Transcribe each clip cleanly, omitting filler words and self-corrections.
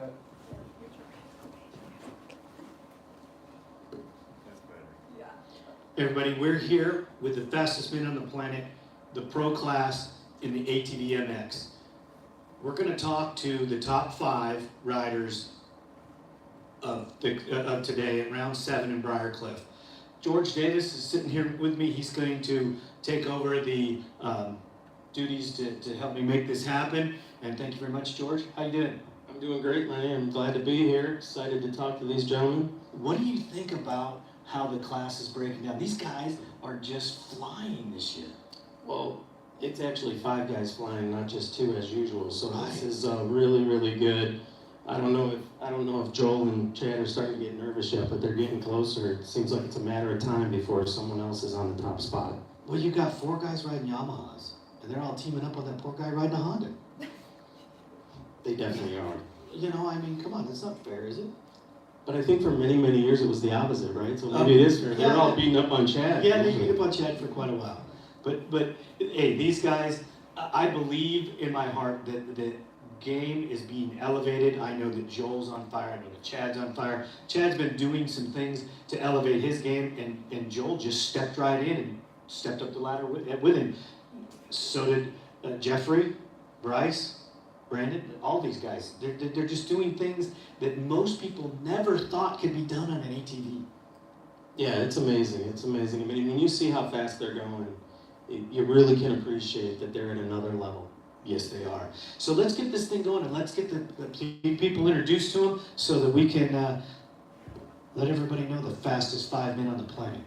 ahead. That's better. Everybody, we're here with the fastest man on the planet, the pro class in the ATV-MX. We're going to talk to the top 5 riders of today at round 7 in Briarcliff. George Davis is sitting here with me. He's going to take over the duties to help me make this happen. And thank you very much, George. How you doing? I'm doing great, Lenny. I'm glad to be here. Excited to talk to these gentlemen. What do you think about how the class is breaking down? These guys are just flying this year. Well, it's actually 5 guys flying, not just 2 as usual. So Right. This is really, really good. I don't know if Joel and Chad are starting to get nervous yet, but they're getting closer. It seems like it's a matter of time before someone else is on the top spot. Well, you got 4 guys riding Yamahas, and they're all teaming up with that poor guy riding a Honda. They definitely are. You know, I mean, come on, that's not fair, is it? But I think for many, many years it was the opposite, right? So maybe it is fair. Yeah. They're all beating up on Chad. Yeah, they beat up on Chad for quite a while. But hey, these guys, I believe in my heart that the game is being elevated. I know that Joel's on fire. I know that Chad's on fire. Chad's been doing some things to elevate his game, and Joel just stepped right in and stepped up the ladder with him. So did Jeffrey, Bryce, Brandon, all these guys. They're just doing things that most people never thought could be done on an ATV. Yeah, it's amazing. It's amazing. I mean, when you see how fast they're going, you really can appreciate that they're at another level. Yes, they are. So let's get this thing going, and let's get the people introduced to them so that we can let everybody know the fastest 5 men on the planet.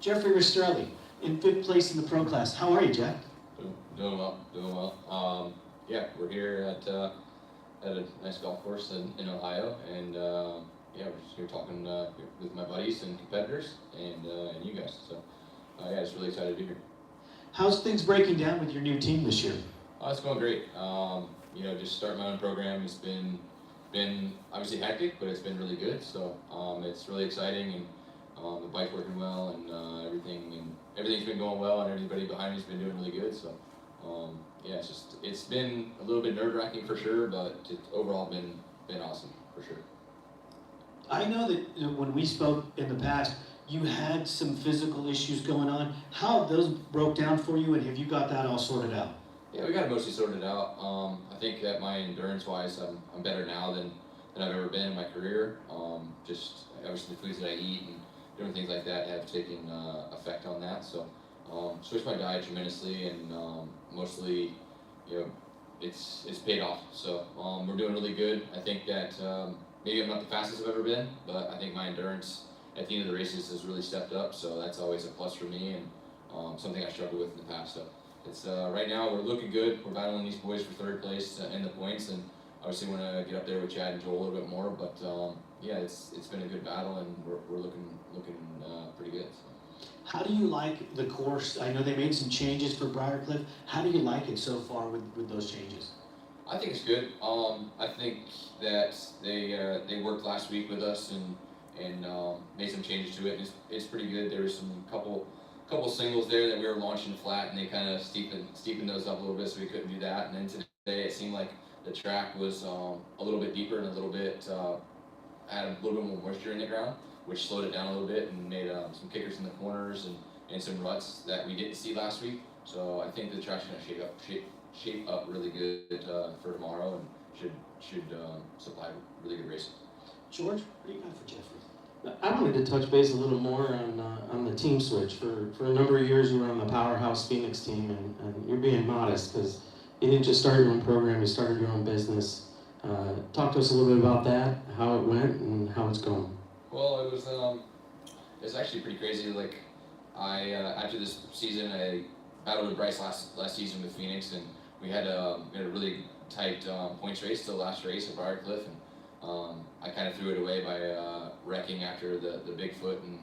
Jeffrey Restrelli, in 5th place in the pro class. How are you, Jeff? Doing well. Yeah, we're here at a nice golf course in Ohio, and yeah, we're just here talking with my buddies and competitors and you guys. So yeah, just really excited to be here. How's things breaking down with your new team this year? It's going great. You know, just starting my own program. It's been obviously hectic, but it's been really good. So it's really exciting, and the bike's working well, and everything's been going well, and everybody behind me's been doing really good. So yeah, it's been a little bit nerve-wracking for sure, but it's overall been awesome for sure. I know that when we spoke in the past, you had some physical issues going on. How have those broke down for you, and have you got that all sorted out? Yeah, we got it mostly sorted out. I think that my endurance-wise, I'm better now than I've ever been in my career. Just obviously the foods that I eat and different things like that have taken effect on that. So switched my diet tremendously, and mostly, you know, it's paid off. So we're doing really good. I think that maybe I'm not the fastest I've ever been, but I think my endurance at the end of the races has really stepped up. So that's always a plus for me, and something I struggled with in the past. So it's right now we're looking good. We're battling these boys for 3rd place in the points, and obviously want to get up there with Chad and Joel a little bit more. But yeah, it's been a good battle, and we're looking pretty good. So. How do you like the course? I know they made some changes for Briarcliff. How do you like it so far with those changes? I think it's good. I think that they worked last week with us and made some changes to it. It's pretty good. There was some couple singles there that we were launching flat, and they kind of steepened those up a little bit, so we couldn't do that. And then today it seemed like the track was a little bit deeper and a little bit had a little bit more moisture in the ground, which slowed it down a little bit and made some kickers in the corners and some ruts that we didn't see last week. So I think the track's going to shape up really good for tomorrow, and should supply really good racing. George, what do you got for Jeffrey? I wanted to touch base a little more on the team switch. For a number of years, you were on the Powerhouse Phoenix team, and you're being modest because you didn't just start your own program, you started your own business. Talk to us a little bit about that, how it went, and how it's going. Well, it was actually pretty crazy. Like after this season, I battled with Bryce last season with Phoenix, and we had a really tight points race, the last race at Briarcliff, and I kind of threw it away by wrecking after the Bigfoot, and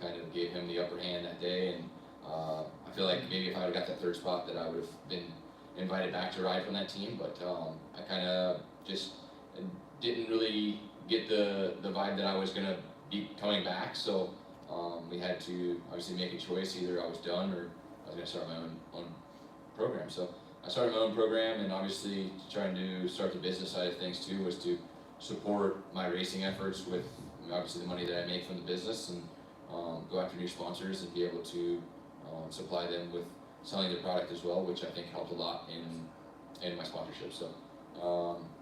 kind of gave him the upper hand that day. And I feel like maybe if I would have got that 3rd spot, that I would have been invited back to ride from that team. But I kind of just didn't really get the vibe that I was going to be coming back. So we had to obviously make a choice. Either I was done or I was going to start my own program. So I started my own program, and obviously trying to start the business side of things too was to support my racing efforts with obviously the money that I make from the business, and go after new sponsors and be able to supply them with selling their product as well, which I think helped a lot in my sponsorship. So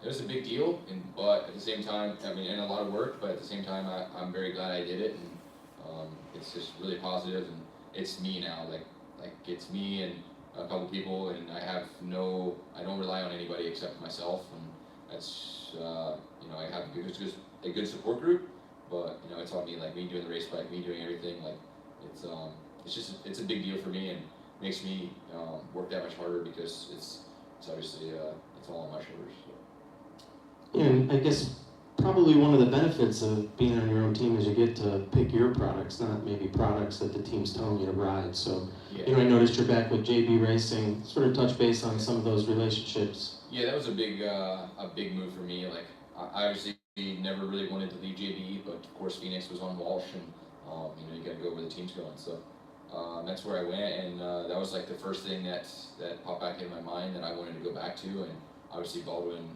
it was a big deal, but at the same time, I mean, and a lot of work, but at the same time, I'm very glad I did it, and it's just really positive, and it's me now, like it's me and a couple people, and I don't rely on anybody except myself, and that's, I have a good support group, but, it taught me, like, me doing the race bike, me doing everything, like, it's a big deal for me, and makes me work that much harder, because it's obviously, it's all on my shoulders. So. And I guess probably one of the benefits of being on your own team is you get to pick your products, not maybe products that the team's telling you to ride. So, yeah. I noticed you're back with JB Racing. Sort of touch base on some of those relationships. Yeah, that was a big move for me. Like, I obviously never really wanted to leave JB, but of course Phoenix was on Walsh, and you gotta go where the team's going. So that's where I went, and that was like the first thing that popped back in my mind that I wanted to go back to, and obviously Baldwin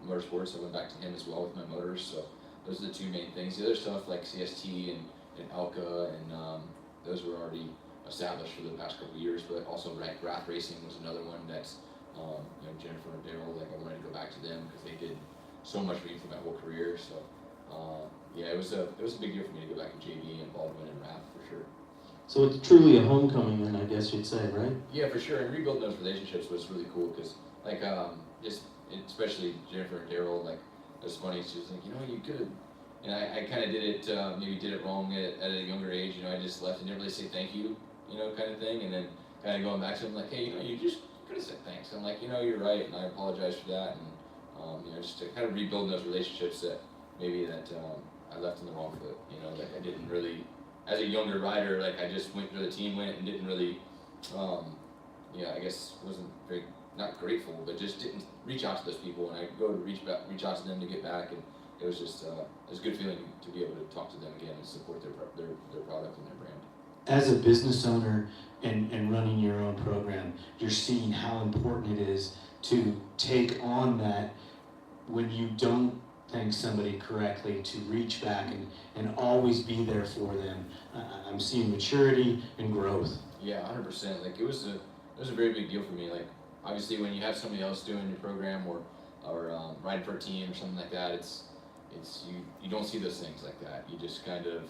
Motorsports, I went back to him as well with my motors. So those are the two main things. The other stuff like CST and Elka, and those were already established for the past couple of years, but also Rath Racing was another one that's, Jennifer and Daryl, like, I wanted to go back to them because they did so much for me for my whole career. So it was a big deal for me to go back to JB and Baldwin and Rath for sure. So it's truly a homecoming then, I guess you'd say, right? Yeah, for sure. And rebuilding those relationships was really cool because, like, especially Jennifer and Daryl, like, it was funny. She was like, you could have, and I kind of did it, maybe did it wrong at a younger age. I just left and didn't really say thank you, kind of thing. And then kind of going back to them, like, hey, you just could have said thanks. I'm like, you're right, and I apologize for that. And, just to kind of rebuild those relationships that maybe that I left on the wrong foot, like I didn't really, as a younger rider, like I just went where the team went and didn't really, I guess wasn't very, not grateful, but just didn't reach out to those people, and I go to reach out to them to get back, and it was just it was a good feeling to be able to talk to them again and support their product and their brand. As a business owner and running your own program, you're seeing how important it is to take on that when you don't thank somebody correctly, to reach back and always be there for them. I'm seeing maturity and growth. Yeah, 100%. Like, it was a very big deal for me. Like, obviously when you have somebody else doing your program or riding for a team or something like that, it's you don't see those things like that. You just kind of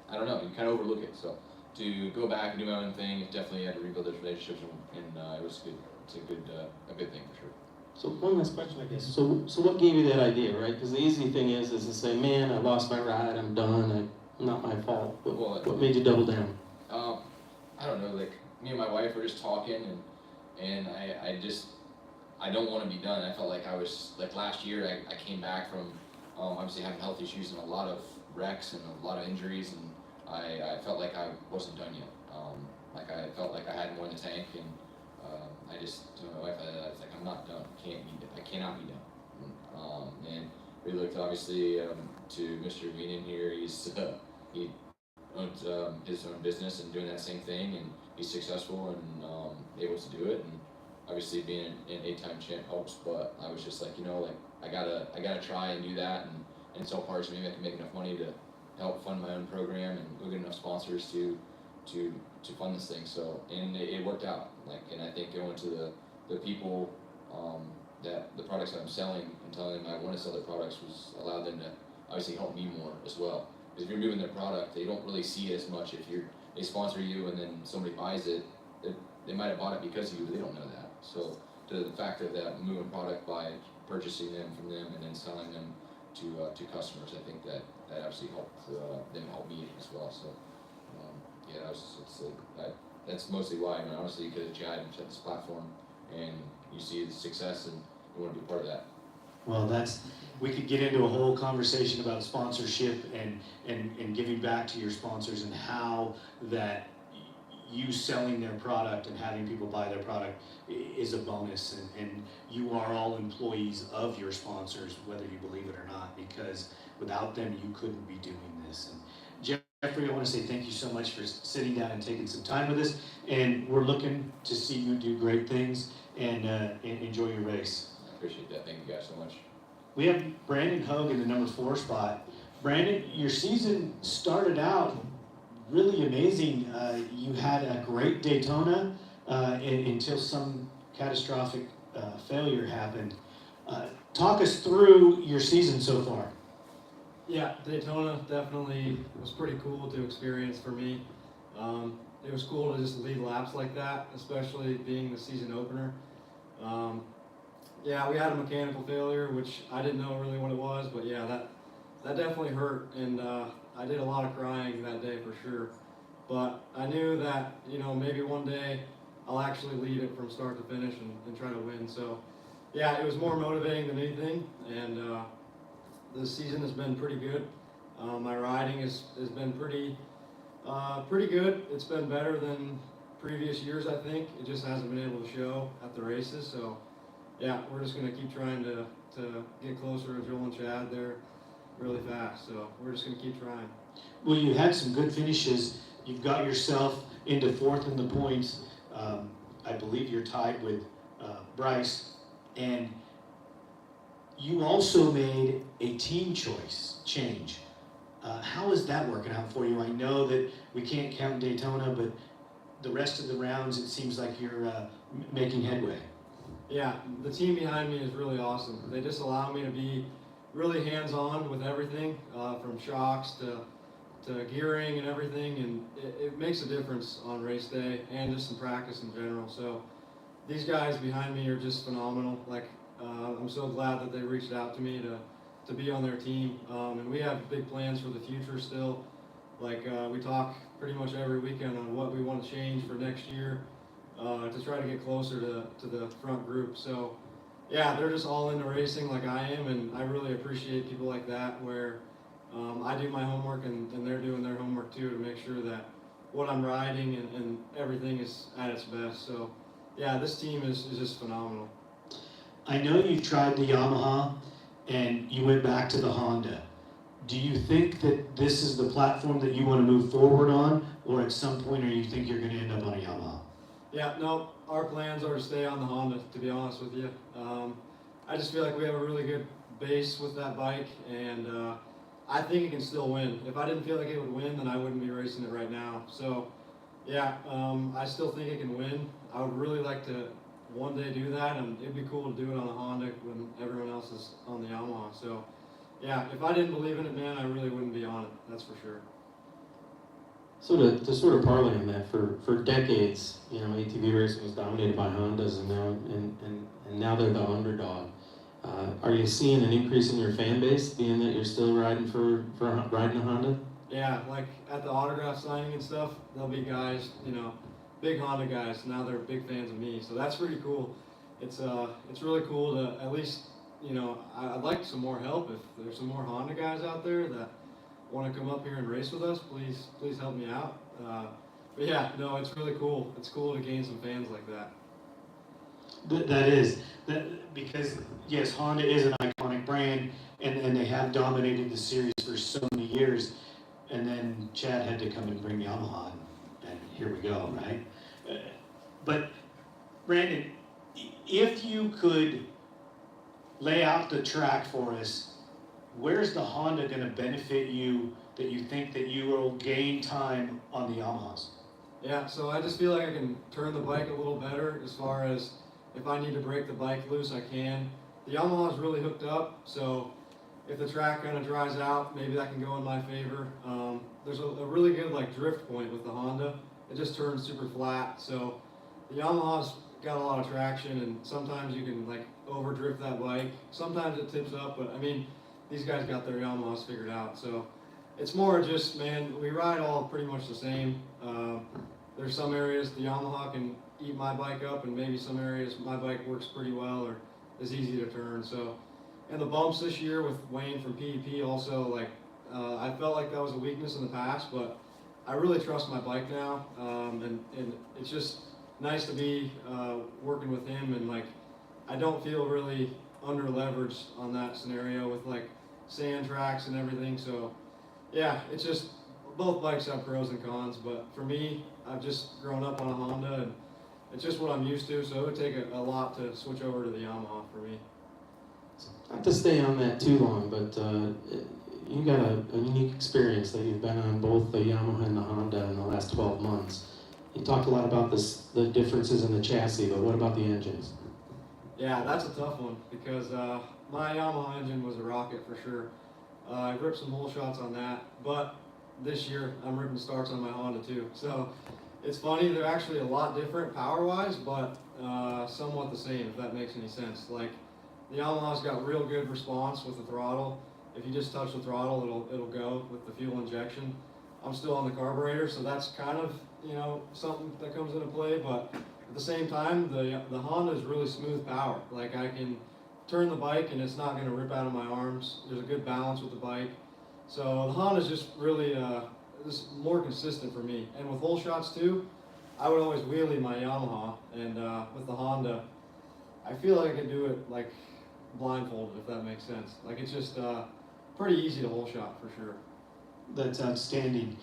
I don't know, you kind of overlook it. So to go back and do my own thing, definitely had to rebuild those relationships, and it was good. It's a good thing for sure. So one last question, I guess. So what gave you that idea, right? Because the easy thing is to say, man, I lost my ride, I'm done, not my fault. What made you double down? I don't know, like, me and my wife were just talking, and I don't want to be done. I felt like I was, like, last year I came back from obviously having health issues and a lot of wrecks and a lot of injuries, and I felt like I wasn't done yet. Like, I felt like I had more in the tank, and I just told my wife, I was like, I'm not done. I cannot be done. And we looked obviously to Mr. Weenan here. He owns his own business and doing that same thing, and he's successful and able to do it. And obviously being an 8-time champ helps. But I was just like, I gotta try and do that and sell parts. Maybe I can make enough money to help fund my own program and go get enough sponsors to fund this thing. So, and it worked out. Like, and I think going to the people that the products that I'm selling and telling them I want to sell their products was allowed them to obviously help me more as well. Because if you're moving their product, they don't really see it as much. If they sponsor you and then somebody buys it, they might have bought it because of you, but they don't know that. So to the fact of that moving product by purchasing them from them and then selling them to customers, I think that actually helped them help me as well. So that's mostly why. I mean, honestly, because Chad set this platform and you see the success and you want to be part of that. Well, we could get into a whole conversation about sponsorship and giving back to your sponsors and how that you selling their product and having people buy their product is a bonus, and you are all employees of your sponsors, whether you believe it or not, because without them you couldn't be doing this. And Jeff, Jeffrey, I want to say thank you so much for sitting down and taking some time with us, and we're looking to see you do great things and enjoy your race. I appreciate that. Thank you guys so much. We have Brandon Hogue in the number 4 spot. Brandon, your season started out really amazing. You had a great Daytona until some catastrophic failure happened. Talk us through your season so far. Yeah, Daytona definitely was pretty cool to experience for me. It was cool to just lead laps like that, especially being the season opener. Yeah, we had a mechanical failure, which I didn't know really what it was, but yeah, that definitely hurt, and I did a lot of crying that day for sure. But I knew that, you know, maybe one day I'll actually lead it from start to finish and try to win. So yeah, it was more motivating than anything, and the season has been pretty good. My riding has been pretty good. It's been better than previous years, I think. It just hasn't been able to show at the races. So yeah, we're just gonna keep trying to get closer to Joel and Chad there really fast. So we're just gonna keep trying. Well, you had some good finishes. You've got yourself into 4th in the points. I believe you're tied with Bryce, and you also made a team choice change. How is that working out for you? I know that we can't count Daytona, but the rest of the rounds, it seems like you're making headway. Yeah, the team behind me is really awesome. They just allow me to be really hands-on with everything, from shocks to gearing and everything, and it makes a difference on race day and just in practice in general. So these guys behind me are just phenomenal. Like, I'm so glad that they reached out to me to be on their team, and we have big plans for the future still. Like, we talk pretty much every weekend on what we want to change for next year, to try to get closer to the front group. So yeah, they're just all into racing like I am, and I really appreciate people like that, where I do my homework and they're doing their homework too, to make sure that what I'm riding and everything is at its best. So yeah, this team is just phenomenal. I know you tried the Yamaha and you went back to the Honda. Do you think that this is the platform that you want to move forward on, or at some point, or you think you're going to end up on a Yamaha? Yeah, no, our plans are to stay on the Honda, to be honest with you. I just feel like we have a really good base with that bike, and I think it can still win. If I didn't feel like it would win, then I wouldn't be racing it right now. So yeah, I still think it can win. I would really like to one day do that, and it'd be cool to do it on the Honda when everyone else is on the Yamaha. So yeah, if I didn't believe in it, man, I really wouldn't be on it, that's for sure. So to sort of parlay on that, for decades, you know, ATV racing was dominated by Hondas, and now they're the underdog. Are you seeing an increase in your fan base, being that you're still riding for riding a Honda? Yeah, like at the autograph signing and stuff, there'll be guys, you know, big Honda guys. Now they're big fans of me, so that's pretty cool. It's really cool to at least, you know, I'd like some more help. If there's some more Honda guys out there that want to come up here and race with us, please help me out. But yeah, no, it's really cool. It's cool to gain some fans like that. That is, because yes, Honda is an iconic brand, and they have dominated the series for so many years, and then Chad had to come and bring Yamaha, and here we go, right? But Brandon, if you could lay out the track for us, where's the Honda going to benefit you that you think that you will gain time on the Yamahas? Yeah, so I just feel like I can turn the bike a little better as far as if I need to break the bike loose, I can. The Yamaha is really hooked up, so if the track kind of dries out, maybe that can go in my favor. There's a really good like drift point with the Honda. It just turns super flat, so the Yamaha's got a lot of traction, and sometimes you can like over drift that bike. Sometimes it tips up, but I mean, these guys got their Yamahas figured out. So it's more just, man, we ride all pretty much the same. There's some areas the Yamaha can eat my bike up, and maybe some areas my bike works pretty well or is easy to turn. So, and the bumps this year with Wayne from PEP also, like, I felt like that was a weakness in the past, but I really trust my bike now, and it's just nice to be working with him, and like, I don't feel really under leveraged on that scenario with like sand tracks and everything. So yeah, it's just both bikes have pros and cons, but for me, I've just grown up on a Honda, and it's just what I'm used to, so it would take a lot to switch over to the Yamaha for me. Not to stay on that too long, but you got a unique experience that you've been on both the Yamaha and the Honda in the last 12 months. You talked a lot about the differences in the chassis, but what about the engines? Yeah, that's a tough one because my Yamaha engine was a rocket for sure. I ripped some hole shots on that, but this year I'm ripping starts on my Honda too. So it's funny, they're actually a lot different power-wise, but somewhat the same, if that makes any sense. Like the Yamaha's got real good response with the throttle. If you just touch the throttle, it'll go with the fuel injection. I'm still on the carburetor, so that's kind of, something that comes into play, but at the same time, the Honda is really smooth power. Like I can turn the bike and it's not going to rip out of my arms. There's a good balance with the bike. So the Honda's just really just more consistent for me. And with hole shots too, I would always wheelie my Yamaha, and with the Honda, I feel like I can do it like blindfolded, if that makes sense. Like it's just pretty easy to hole shot for sure. That's outstanding.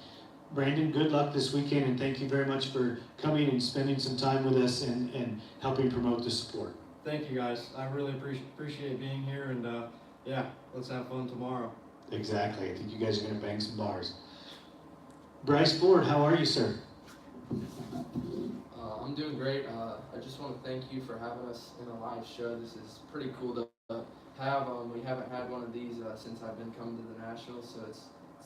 Brandon, good luck this weekend, and thank you very much for coming and spending some time with us and helping promote the sport. Thank you guys. I really appreciate being here, and yeah, let's have fun tomorrow. Exactly. I think you guys are going to bang some bars. Bryce Ford, how are you, sir? I'm doing great. I just want to thank you for having us in a live show. This is pretty cool to have. We haven't had one of these since I've been coming to the Nationals, so it's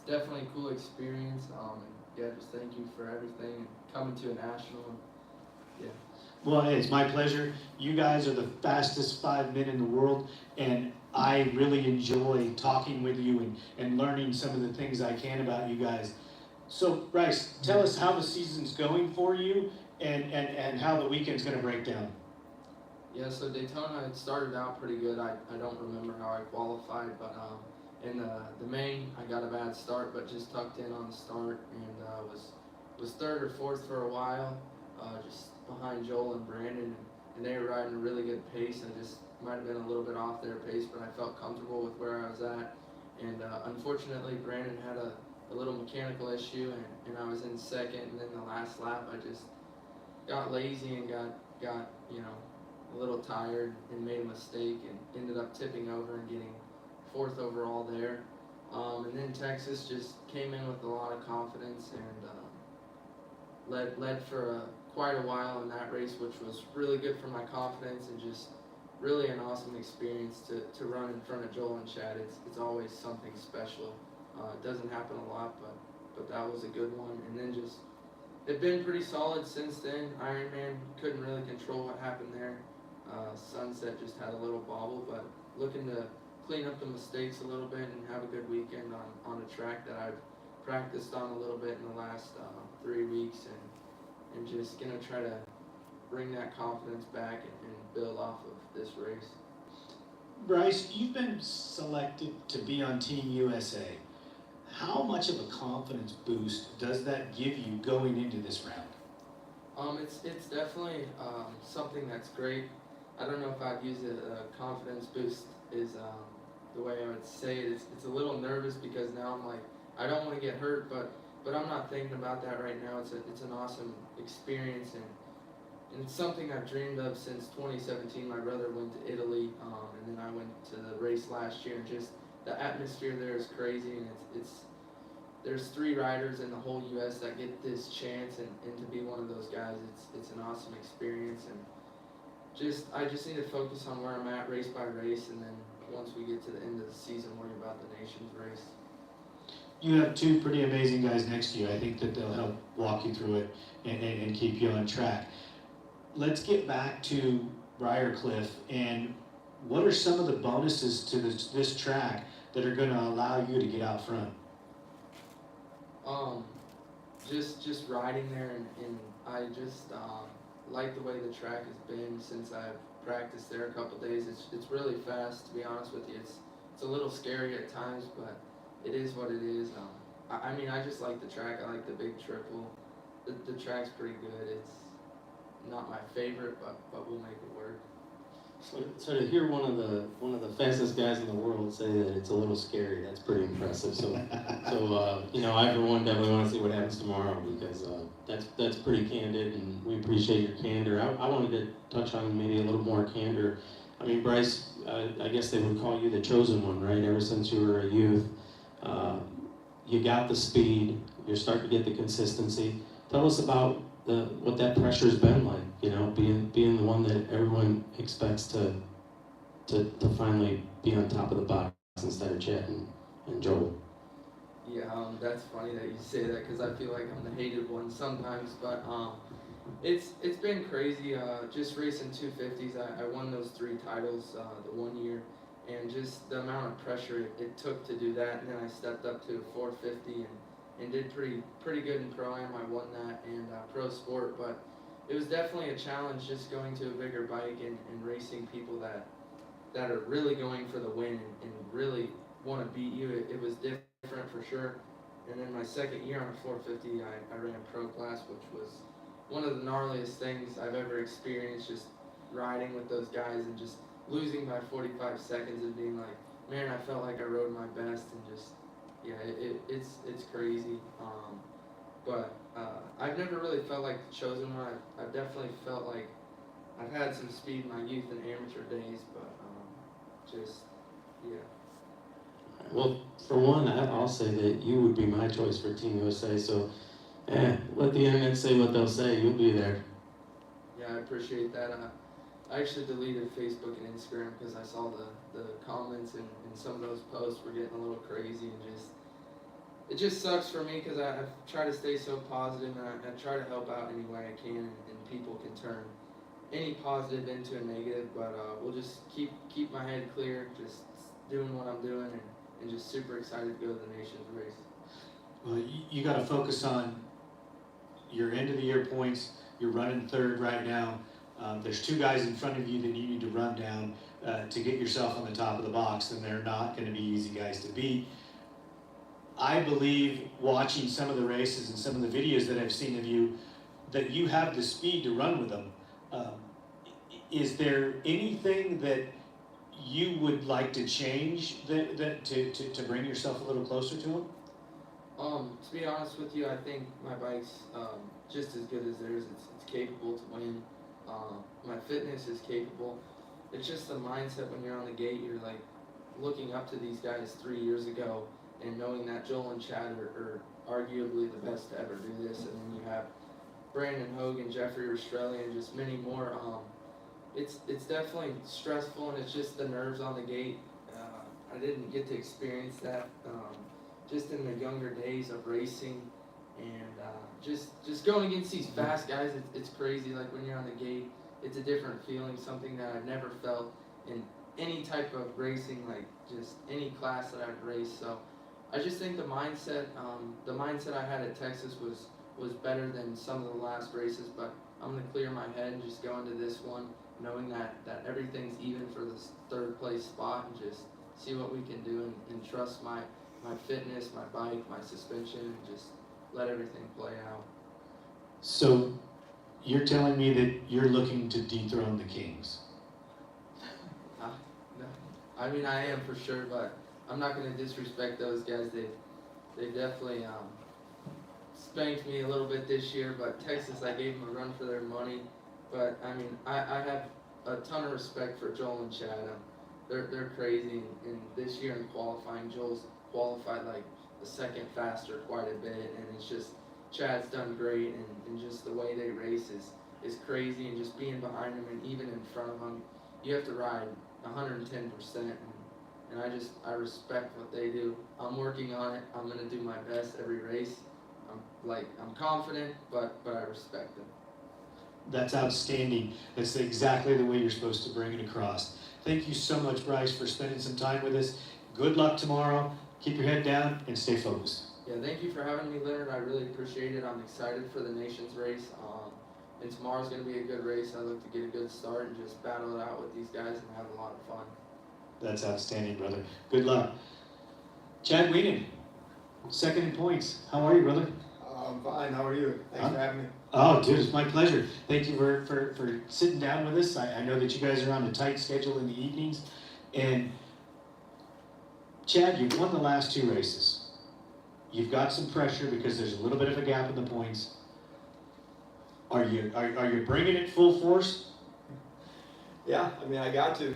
definitely a cool experience. And yeah, just thank you for everything and coming to a National. Yeah. Well, hey, it's my pleasure. You guys are the fastest 5 men in the world, and I really enjoy talking with you and learning some of the things I can about you guys. So, Bryce, tell us how the season's going for you and how the weekend's going to break down. Yeah, so Daytona, it started out pretty good. I don't remember how I qualified, but in the main, I got a bad start, but just tucked in on the start and was third or fourth for a while, just behind Joel and Brandon, and they were riding a really good pace. I just might have been a little bit off their pace, but I felt comfortable with where I was at. And unfortunately, Brandon had a little mechanical issue, and I was in second, and then the last lap, I just got lazy and got a little tired and made a mistake and ended up tipping over and getting fourth overall there. And then Texas just came in with a lot of confidence and led for quite a while in that race, which was really good for my confidence and just really an awesome experience to run in front of Joel and Chad. It's always something special. It doesn't happen a lot, but that was a good one. And then just they've been pretty solid since then. Ironman couldn't really control what happened there. Sunset just had a little bobble, but looking to clean up the mistakes a little bit and have a good weekend on a track that I've practiced on a little bit in the last 3 weeks, and just gonna try to bring that confidence back and build off of this race. Bryce, you've been selected to be on Team USA. How much of a confidence boost does that give you going into this round? It's definitely something that's great. I don't know if I'd use a confidence boost is the way I would say it. It's a little nervous because now I'm like, I don't want to get hurt, but I'm not thinking about that right now. It's an awesome experience, and it's something I've dreamed of since 2017. My brother went to Italy, and then I went to the race last year, and just the atmosphere there is crazy, and there's 3 riders in the whole U.S. that get this chance, and to be one of those guys, it's an awesome experience, and I just need to focus on where I'm at race by race, and then once we get to the end of the season, worry about the nation's race. You have 2 pretty amazing guys next to you. I think that they'll help walk you through it and keep you on track. Let's get back to Briarcliff, and what are some of the bonuses to this track that are going to allow you to get out front? Just riding there, and I just like the way the track has been since I've practiced there a couple days. It's really fast, to be honest with you. It's a little scary at times, but it is what it is. I mean, I just like the track. I like the big triple. The track's pretty good. It's not my favorite, but we'll make it work. So to hear one of the fastest guys in the world say that it's a little scary, that's pretty impressive. So I for one definitely want to see what happens tomorrow because that's pretty candid, and we appreciate your candor. I wanted to touch on maybe a little more candor. I mean, Bryce, I guess they would call you the chosen one, right? Ever since you were a youth, you got the speed. You're starting to get the consistency. Tell us about what that pressure's been like. Being the one that everyone expects to finally be on top of the box instead of Chet and Joel. Yeah, that's funny that you say that because I feel like I'm the hated one sometimes, but it's been crazy. Just racing 250s, I won those 3 titles the one year, and just the amount of pressure it took to do that, and then I stepped up to a 450 and did pretty good in Pro-Am. I won that and Pro Sport, but it was definitely a challenge just going to a bigger bike and racing people that are really going for the win and really want to beat you. It was different for sure. And then my second year on a 450, I ran Pro Class, which was one of the gnarliest things I've ever experienced, just riding with those guys and just losing by 45 seconds and being like, man, I felt like I rode my best, and just, yeah, it's crazy. But I've never really felt like the chosen one. I've definitely felt like I've had some speed in my youth and amateur days, but just, yeah. Well, for one, I'll say that you would be my choice for Team USA. So, let the internet say what they'll say. You'll be there. Yeah, I appreciate that. I actually deleted Facebook and Instagram because I saw the comments and some of those posts were getting a little crazy, and it just sucks for me because I try to stay so positive, and I try to help out any way I can, and people can turn any positive into a negative, but we'll just keep my head clear, just doing what I'm doing, and just super excited to go to the Nations race. Well, you got to focus on your end of the year points. You're running third right now. There's 2 guys in front of you that you need to run down to get yourself on the top of the box, and they're not going to be easy guys to beat. I believe, watching some of the races and some of the videos that I've seen of you, that you have the speed to run with them. Is there anything that you would like to change to bring yourself a little closer to them? To be honest with you, I think my bike's just as good as theirs. It's capable to win. My fitness is capable. It's just the mindset when you're on the gate. You're like looking up to these guys 3 years ago and knowing that Joel and Chad are arguably the best to ever do this, and then you have Brandon Hogan, Jeffrey Rastrelli, and just many more. It's definitely stressful, and it's just the nerves on the gate. I didn't get to experience that just in the younger days of racing, and just going against these fast guys. It's crazy. Like when you're on the gate, it's a different feeling, something that I've never felt in any type of racing, like just any class that I've raced. So I just think the mindset I had at Texas was better than some of the last races, but I'm gonna clear my head and just go into this one knowing that everything's even for this 3rd place spot, and just see what we can do and trust my fitness, my bike, my suspension, and just let everything play out. So you're telling me that you're looking to dethrone the Kings? No. I mean, I am for sure, but I'm not going to disrespect those guys. They definitely spanked me a little bit this year, but Texas, I gave them a run for their money. But I mean, I have a ton of respect for Joel and Chad. They're crazy, and this year in qualifying, Joel's qualified like a second faster quite a bit, and it's just Chad's done great, and just the way they race is crazy, and just being behind them and even in front of them, you have to ride 110%, and I respect what they do. I'm working on it. I'm gonna do my best every race. I'm confident, but I respect them. That's outstanding. That's exactly the way you're supposed to bring it across. Thank you so much, Bryce, for spending some time with us. Good luck tomorrow. Keep your head down and stay focused. Yeah, thank you for having me, Leonard. I really appreciate it. I'm excited for the Nations race. And tomorrow's going to be a good race. I look to get a good start and just battle it out with these guys and have a lot of fun. That's outstanding, brother. Good luck. Chad Wienen, second in points. How are you, brother? I'm fine. How are you? Thanks for having me. Oh, dude, it's my pleasure. Thank you for sitting down with us. I know that you guys are on a tight schedule in the evenings. And Chad, you've won the last 2 races. You've got some pressure because there's a little bit of a gap in the points. Are you bringing it full force? Yeah, I mean, I got to.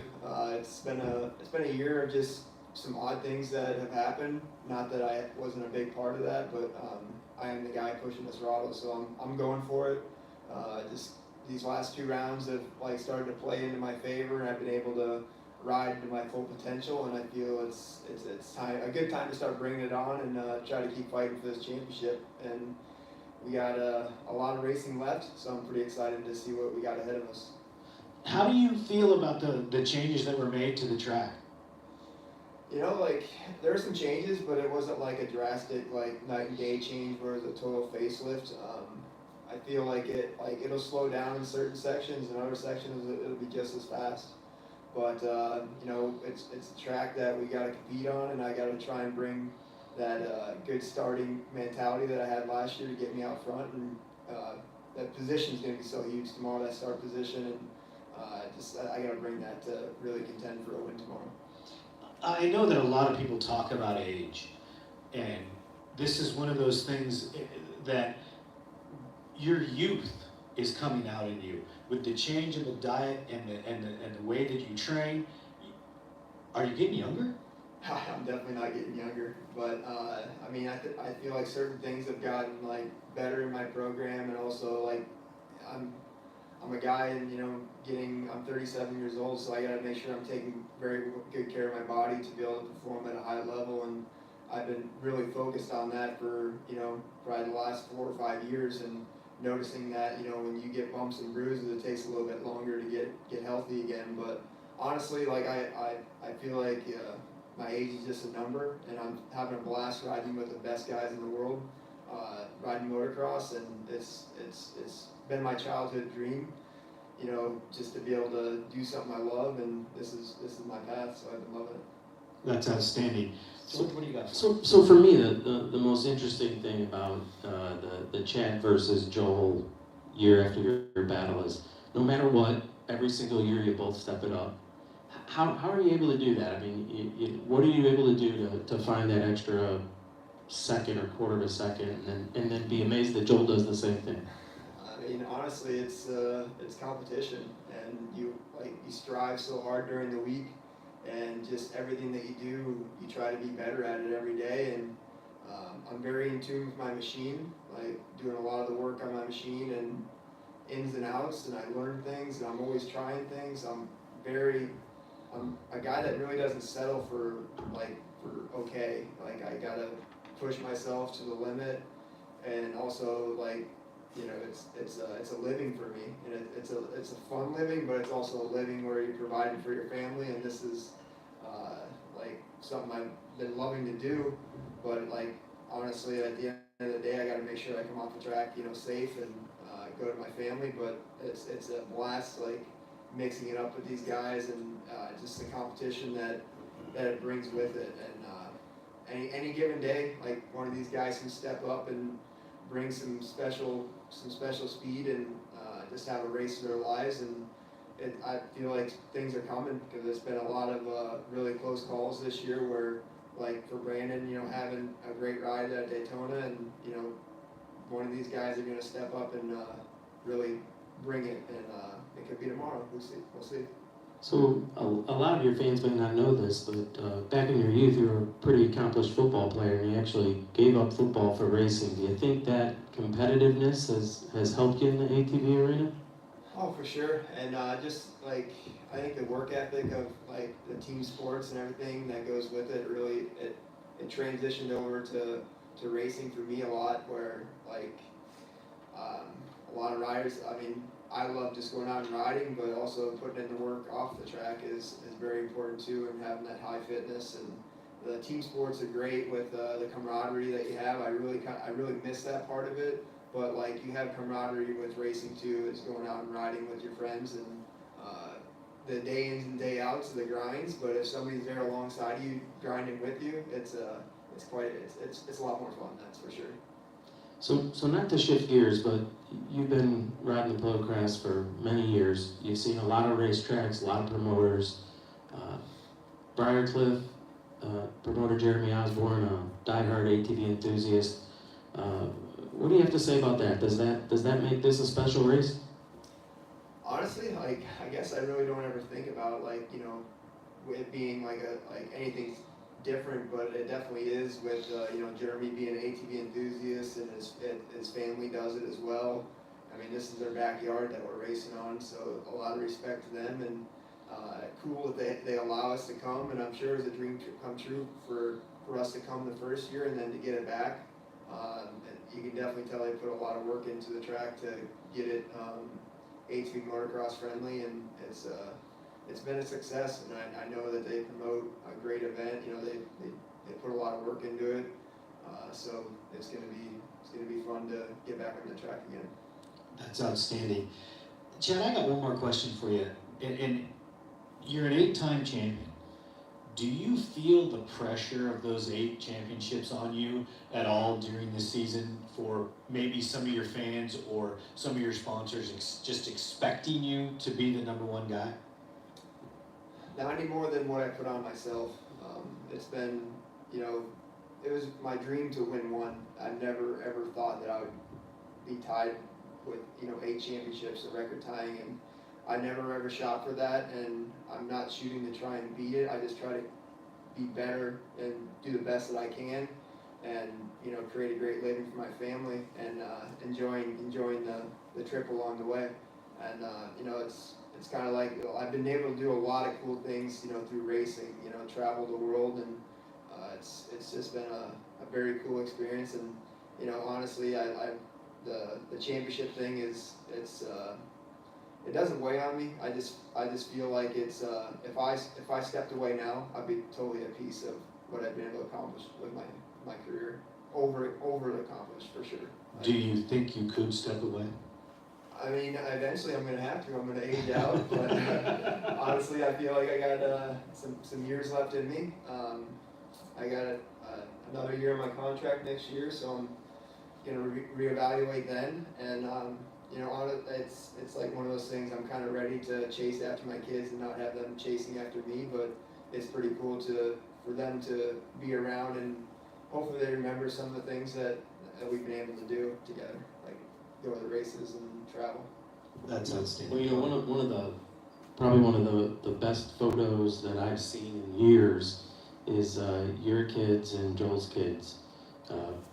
It's been a year of just some odd things that have happened. Not that I wasn't a big part of that, but I am the guy pushing the throttle, so I'm going for it. Just these last 2 rounds have started to play into my favor, and I've been able to ride to my full potential. And I feel it's time, a good time to start bringing it on and try to keep fighting for this championship. And we got a lot of racing left, so I'm pretty excited to see what we got ahead of us. How do you feel about the changes that were made to the track? You know, there were some changes, but it wasn't a drastic night and day change where it was a total facelift. I feel like it'll slow down in certain sections, and other sections it'll be just as fast. But you know, it's a track that we got to compete on, and I got to try and bring that good starting mentality that I had last year to get me out front. And that position is going to be so huge tomorrow, that start position, and I got to bring that to really contend for a win tomorrow. I know that a lot of people talk about age, and this is one of those things that your youth is coming out in you with the change in the diet and the way that you train. Are you getting younger? I'm definitely not getting younger, but I mean, I feel like certain things have gotten better in my program, and also I'm a guy, and I'm 37 years old, so I got to make sure I'm taking very good care of my body to be able to perform at a high level. And I've been really focused on that for probably the last 4 or 5 years, and noticing that when you get bumps and bruises, it takes a little bit longer to get healthy again. But honestly, I feel like my age is just a number, and I'm having a blast riding with the best guys in the world, riding motocross, and it's been my childhood dream, just to be able to do something I love, and this is my path, so I've been loving it. That's outstanding. So what do you got? So for me, the most interesting thing about the Chad versus Joel year after year battle is no matter what, every single year you both step it up. How are you able to do that? I mean, what are you able to do to find that extra second or quarter of a second, and then be amazed that Joel does the same thing? I mean, honestly, it's competition, and you strive so hard during the week, and just everything that you do, you try to be better at it every day. And I'm very in tune with my machine, doing a lot of the work on my machine and ins and outs, and I learn things, and I'm always trying things. I'm a guy that really doesn't settle for okay. I gotta push myself to the limit, and also it's a living for me, and it's a fun living, but it's also a living where you're providing for your family, and this is something I've been loving to do. But honestly, at the end of the day, I got to make sure I come off the track safe and go to my family. But it's a blast mixing it up with these guys, and just the competition that it brings with it. And any given day, one of these guys can step up and bring some special speed, and just have a race of their lives. And I feel like things are coming, because there's been a lot of really close calls this year where, for Brandon, having a great ride at Daytona, and one of these guys are going to step up and really bring it, and it could be tomorrow. We'll see. So a lot of your fans may not know this, but back in your youth, you were a pretty accomplished football player, and you actually gave up football for racing. Do you think that competitiveness has helped you in the ATV arena? Oh, for sure. And just I think the work ethic of the team sports and everything that goes with it, really it transitioned over to racing for me a lot, where a lot of riders, I mean, I love just going out and riding, but also putting in the work off the track is very important too, and having that high fitness. And the team sports are great with the camaraderie that you have. I really miss that part of it. But you have camaraderie with racing too. It's going out and riding with your friends, and the day ins and day outs of the grinds. But if somebody's there alongside you, grinding with you, it's a lot more fun. That's for sure. So not to shift gears, but you've been riding the Pillowcrest for many years. You've seen a lot of racetracks, a lot of promoters. Briarcliff, promoter Jeremy Osborne, a diehard ATV enthusiast. What do you have to say about that? Does that make this a special race? Honestly, like, I guess I really don't ever think about, like, you know, it being like anything different, but it definitely is with, you know, Jeremy being an ATV enthusiast, and his family does it as well. I mean, this is their backyard that we're racing on, so a lot of respect to them, and cool that they allow us to come, and I'm sure it's a dream come true for us to come the first year and then to get it back. You can definitely tell they put a lot of work into the track to get it ATV motocross friendly, and it's been a success, and I know that they promote a great event. You know, they put a lot of work into it, so it's gonna be fun to get back on the track again. That's outstanding. Chad, I got one more question for you. And you're an 8-time champion. Do you feel the pressure of those 8 championships on you at all during the season, for maybe some of your fans or some of your sponsors just expecting you to be the #1 guy? Not any more than what I put on myself. It's been, you know, it was my dream to win one. I never ever thought that I would be tied with, you know, 8 championships, a record tying, and I never ever shot for that, and I'm not shooting to try and beat it. I just try to be better and do the best that I can, and, you know, create a great living for my family, and enjoying the trip along the way. And you know, it's kind of like, I've been able to do a lot of cool things, you know, through racing. You know, travel the world, and it's just been a very cool experience. And, you know, honestly, the championship thing it doesn't weigh on me. I just feel like it's if I stepped away now, I'd be totally at peace of what I've been able to accomplish with my career. Over accomplished for sure. Do you think you could step away? I mean, eventually I'm gonna have to. I'm gonna age out, but honestly, I feel like I got some years left in me. I got another year of my contract next year, so I'm gonna reevaluate then. And you know, it's like one of those things. I'm kind of ready to chase after my kids and not have them chasing after me. But it's pretty cool for them to be around, and hopefully they remember some of the things that we've been able to do together, like go to the races and travel. That's outstanding. Well, you know, probably one of the best photos that I've seen in years is your kids and Joel's kids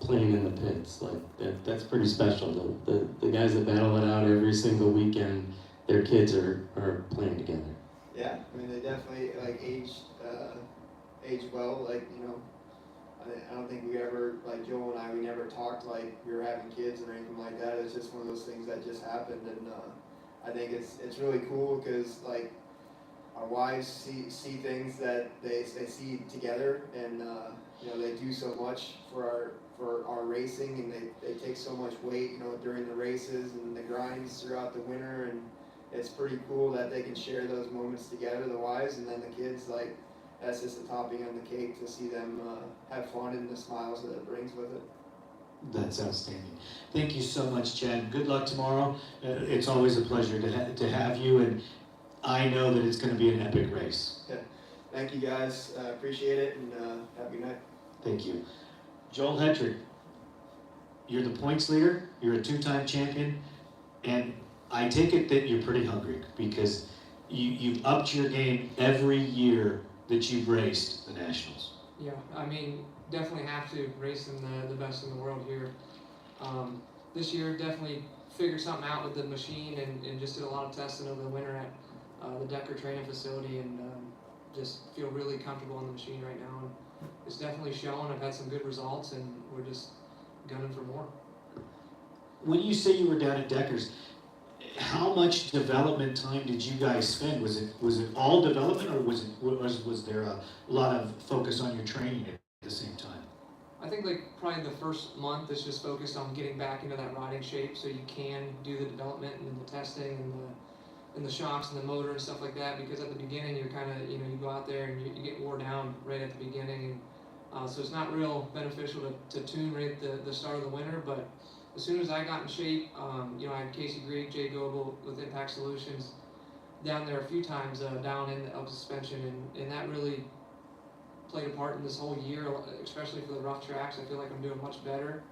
playing in the pits. Like that's pretty special. The guys that battle it out every single weekend, their kids are playing together. Yeah, I mean, they definitely like aged well. Like, you know, I don't think we ever, like Joel and I, we never talked like we were having kids or anything like that. It's just one of those things that just happened, and I think it's really cool because, like, our wives see things that they see together, and you know, they do so much for our racing, and they take so much weight, you know, during the races and the grinds throughout the winter, and it's pretty cool that they can share those moments together, the wives, and then the kids. Like, that's just the topping on the cake to see them have fun and the smiles that it brings with it. That's outstanding. Thank you so much, Chad. Good luck tomorrow. It's always a pleasure to have you, and I know that it's going to be an epic race. Yeah. Thank you guys. Appreciate it, and have a good night. Thank you. Joel Hetrick, you're the points leader, you're a 2-time champion, and I take it that you're pretty hungry because you've upped your game every year that you've raced the Nationals. Yeah, I mean, definitely have to race in the best in the world here. This year, definitely figured something out with the machine, and just did a lot of testing over the winter at the Decker training facility, and just feel really comfortable on the machine right now. And it's definitely shown. I've had some good results, and we're just gunning for more. When you say you were down at Decker's, how much development time did you guys spend? Was it all development, or was there a lot of focus on your training at the same time? I think like probably the first month is just focused on getting back into that riding shape, so you can do the development and the testing and the shocks and the motor and stuff like that. Because at the beginning you're kind of, you know, you go out there and you get wore down right at the beginning, and so it's not real beneficial to tune right at the start of the winter. But as soon as I got in shape, I had Casey Greig, Jay Goebel with Impact Solutions down there a few times down in the suspension, and that really played a part in this whole year, especially for the rough tracks. I feel like I'm doing much better.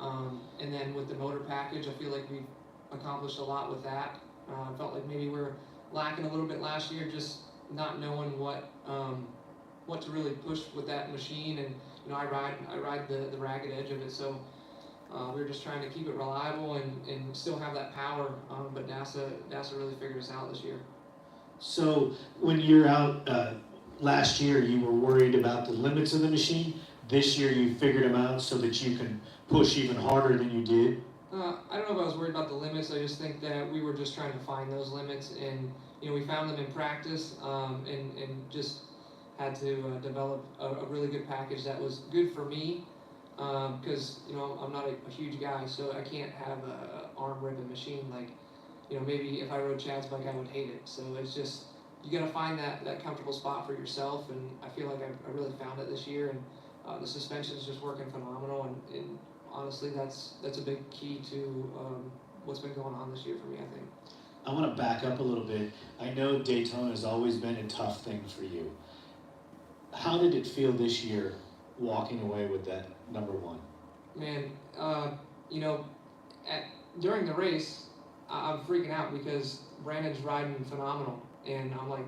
And then with the motor package, I feel like we've accomplished a lot with that. I felt like maybe we're lacking a little bit last year, just not knowing what to really push with that machine. And I ride the ragged edge of it, so we were just trying to keep it reliable and still have that power. But NASA really figured us out this year. So when you're out last year, you were worried about the limits of the machine. This year, you figured them out so that you can push even harder than you did. I don't know if I was worried about the limits. I just think that we were just trying to find those limits, and we found them in practice, and just had to develop a really good package that was good for me, because I'm not a huge guy, so I can't have a arm ripping machine like maybe if I rode Chad's bike I would hate it. So it's just you got to find that comfortable spot for yourself, and I feel like I really found it this year, and the suspension is just working phenomenal, and honestly, that's a big key to what's been going on this year for me, I think. I want to back up a little bit. I know Daytona has always been a tough thing for you. How did it feel this year walking away with that number one? Man, during the race, I'm freaking out because Brandon's riding phenomenal, and I'm like,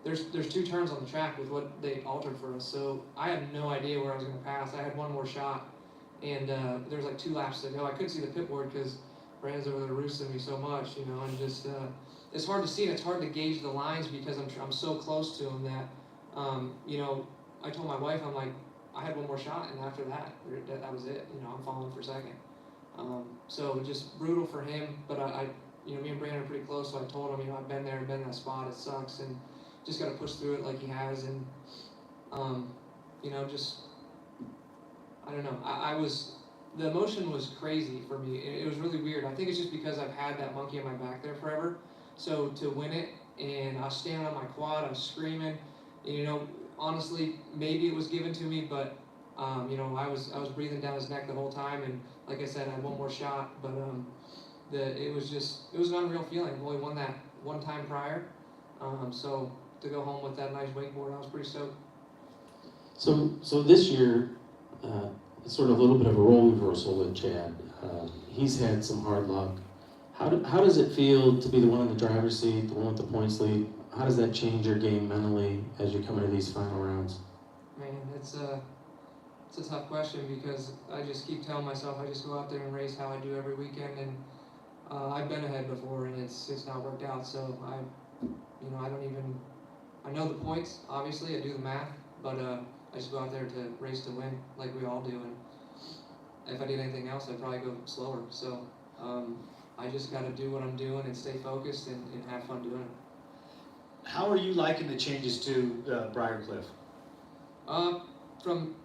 there's 2 turns on the track with what they altered for us, so I had no idea where I was going to pass. I had one more shot, and there was like 2 laps to go. I couldn't see the pit board because Brandon's over there roosting me so much, and just it's hard to see, and it's hard to gauge the lines because I'm so close to him that I told my wife, I'm like, I had one more shot, and after that was it. I'm falling for second. So just brutal for him, but me and Brandon are pretty close, so I told him, I've been there, been in that spot, it sucks, and just got to push through it like he has, and just I don't know. The emotion was crazy for me. It was really weird. I think it's just because I've had that monkey on my back there forever. So to win it, and I was standing on my quad, I was screaming. And, honestly, maybe it was given to me, but I was breathing down his neck the whole time. And like I said, I had one more shot, but it was an unreal feeling. I've only won that one time prior, so to go home with that nice wakeboard, I was pretty stoked. So this year, it's sort of a little bit of a role reversal with Chad. He's had some hard luck. How does it feel to be the one in the driver's seat, the one with the points lead? How does that change your game mentally as you come into these final rounds? Man, it's a tough question because I just keep telling myself I just go out there and race how I do every weekend, and I've been ahead before and it's not worked out. So I know the points. Obviously, I do the math, but I just go out there to race to win, like we all do. And if I did anything else, I'd probably go slower. So I just got to do what I'm doing and stay focused and have fun doing it. How are you liking the changes to Briarcliff? From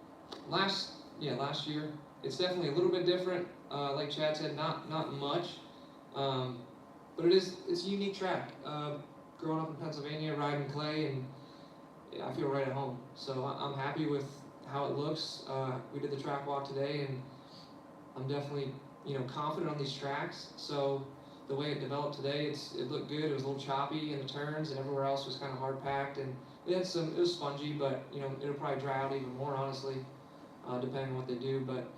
last year, it's definitely a little bit different. Like Chad said, not much, but it's a unique track. Growing up in Pennsylvania, riding clay, and I feel right at home. So I'm happy with how it looks. We did the track walk today, and I'm definitely confident on these tracks. So the way it developed today, it looked good. It was a little choppy in the turns, and everywhere else was kind of hard packed, and it was spongy, but it'll probably dry out even more, honestly, depending on what they do. But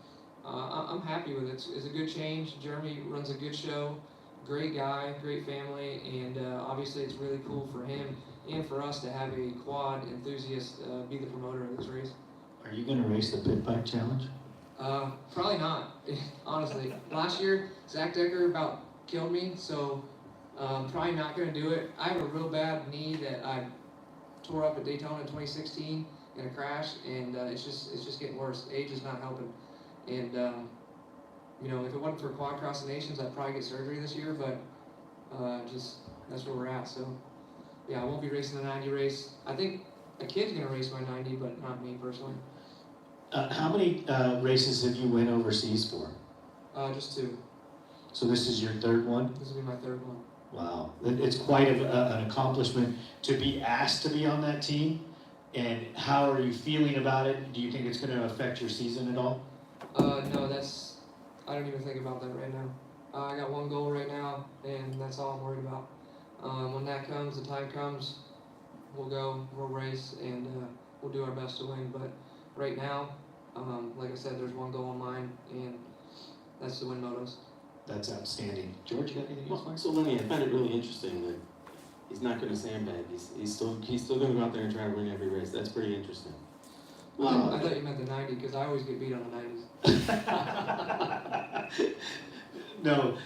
I'm happy with it. It's a good change. Jeremy runs a good show. Great guy, great family, and obviously it's really cool for him and for us to have a quad enthusiast be the promoter of this race. Are you going to race the Pit Bike Challenge? Probably not, honestly. Last year, Zach Decker about killed me, so probably not going to do it. I have a real bad knee that I tore up at Daytona in 2016 in a crash, and it's just getting worse. Age is not helping, and if it wasn't for Quad Cross the Nations, I'd probably get surgery this year, but that's where we're at. So yeah, I won't be racing the 90 race. I think a kid's gonna race my 90, but not me personally. How many races have you went overseas for? Just 2. So this is your 3rd one? This will be my 3rd one. Wow, it's quite an accomplishment to be asked to be on that team. And how are you feeling about it? Do you think it's going to affect your season at all? No, that's I don't even think about that right now. I got one goal right now, and that's all I'm worried about. When that comes, the time comes, we'll go, we'll race, and we'll do our best to win. But right now, like I said, there's one goal in mind, and that's to win motos. That's outstanding. George, you got anything else? Well, so Lenny, I find it really interesting that he's not going to sandbag. He's still going to go out there and try to win every race. That's pretty interesting. I thought you meant the 90, because I always get beat on the 90s. No.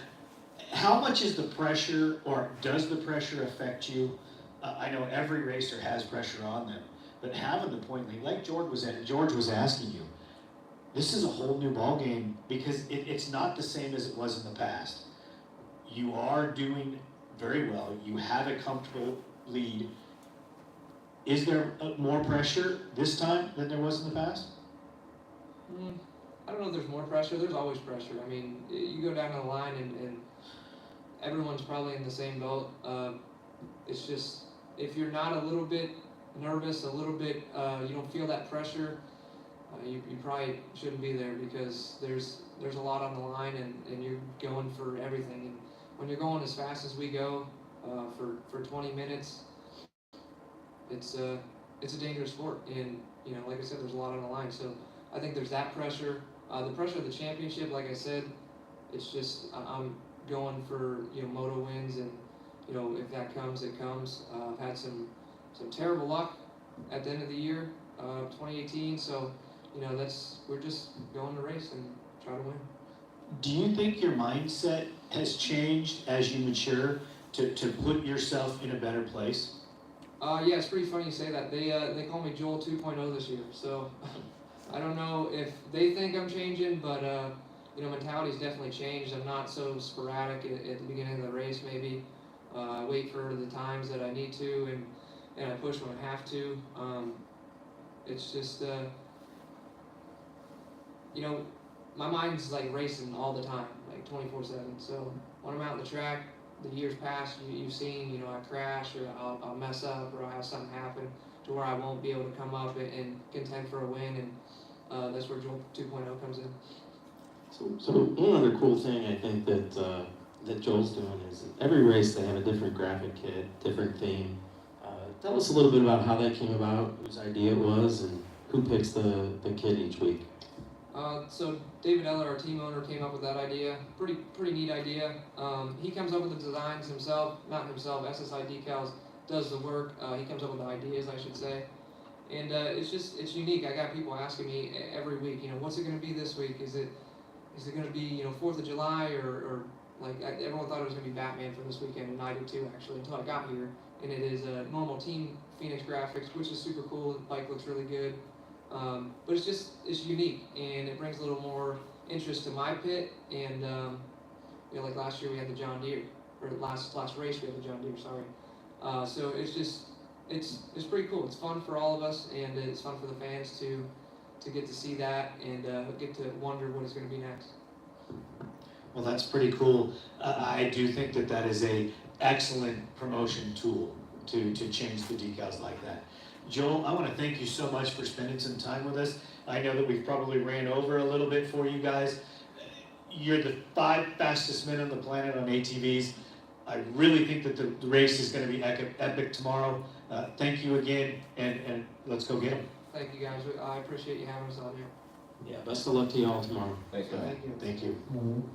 How much is the pressure, or does the pressure affect you? I know every racer has pressure on them, but having the point lead, like George was asking you, this is a whole new ball game because it's not the same as it was in the past. You are doing very well. You have a comfortable lead. Is there more pressure this time than there was in the past? I don't know if there's more pressure. There's always pressure. I mean, you go down the line and everyone's probably in the same boat. It's just, if you're not a little bit nervous, a little bit, you don't feel that pressure, you probably shouldn't be there, because there's a lot on the line, and you're going for everything. And when you're going as fast as we go for 20 minutes, it's a dangerous sport. And like I said, there's a lot on the line. So I think there's that pressure. The pressure of the championship, like I said, it's just I'm going for moto wins, and if that comes, it comes. I've had some terrible luck at the end of the year, 2018. So we're just going to race and try to win. Do you think your mindset has changed as you mature to put yourself in a better place? Yeah, it's pretty funny you say that. They call me Joel 2.0 this year. So I don't know if they think I'm changing, but mentality's definitely changed. I'm not so sporadic at the beginning of the race. Maybe I wait for the times that I need to, and I push when I have to. It's just my mind's like racing all the time, like 24/7. So when I'm out on the track, the years past, you've seen, I crash, or I'll mess up, or I'll have something happen to where I won't be able to come up and contend for a win, and that's where Joel 2.0 comes in. So one other cool thing I think that Joel's doing is every race they have a different graphic kit, different theme. Tell us a little bit about how that came about, whose idea it was, and who picks the kit each week. So David Eller, our team owner, came up with that idea. Pretty neat idea. He comes up with the designs himself, not himself. SSI Decals does the work. He comes up with the ideas, I should say. And it's unique. I got people asking me every week, what's it going to be this week? Is it going to be 4th of July, or like everyone thought it was going to be Batman for this weekend, and I did too, actually, until I got here. And it is a normal Team Phoenix graphics, which is super cool. The bike looks really good. But it's unique, and it brings a little more interest to my pit. And like last year we had the John Deere, or last race we had the John Deere. Sorry. So it's pretty cool. It's fun for all of us, and it's fun for the fans to get to see that and get to wonder what it's going to be next. Well, that's pretty cool. I do think that is a excellent promotion tool to change the decals like that. Joel, I want to thank you so much for spending some time with us. I know that we've probably ran over a little bit for you guys. You're the 5 fastest men on the planet on ATVs. I really think that the race is going to be epic tomorrow. Thank you again, and let's go get them. Thank you, guys. I appreciate you having us on here. Yeah, best of luck to you all tomorrow. Thanks, guys. Thank you. Thank you.